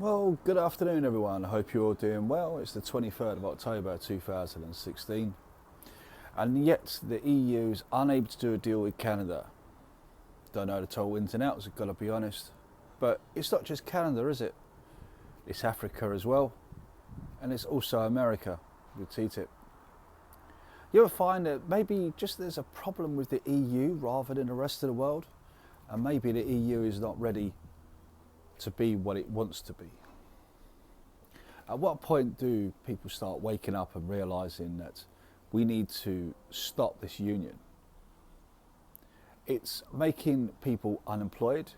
Well, good afternoon everyone. I hope you're all doing well. It's the 23rd of October 2016 and yet the EU is unable to do a deal with Canada. Don't know the total ins and outs, I've got to be honest. But it's not just Canada, is it? It's Africa as well, and it's also America with TTIP. You ever find that maybe just there's a problem with the EU rather than the rest of the world? And maybe the EU is not ready to be what it wants to be. At what point do people start waking up and realising that we need to stop this union? It's making people unemployed,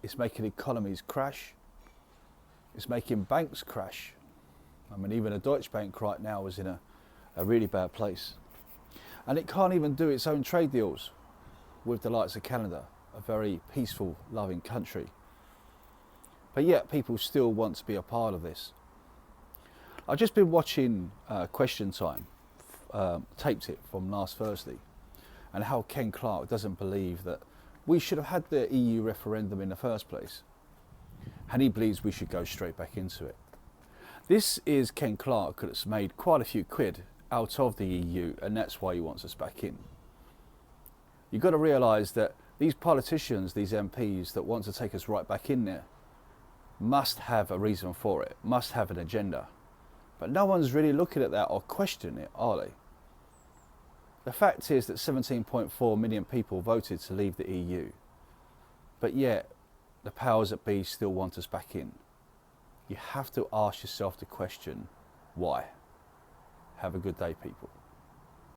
it's making economies crash, it's making banks crash. I mean, even a Deutsche Bank right now is in a really bad place. And it can't even do its own trade deals with the likes of Canada, a very peaceful, loving country. But yet people still want to be a part of this. I've just been watching Question Time, taped it from last Thursday, and how Ken Clarke doesn't believe that we should have had the EU referendum in the first place. And he believes we should go straight back into it. This is Ken Clarke that's made quite a few quid out of the EU, and that's why he wants us back in. You've got to realise that these politicians, these MPs that want to take us right back in there, must have a reason for it, must have an agenda. But no one's really looking at that or questioning it, are they? The fact is that 17.4 million people voted to leave the EU, but yet the powers that be still want us back in. You have to ask yourself the question, why? Have a good day, people.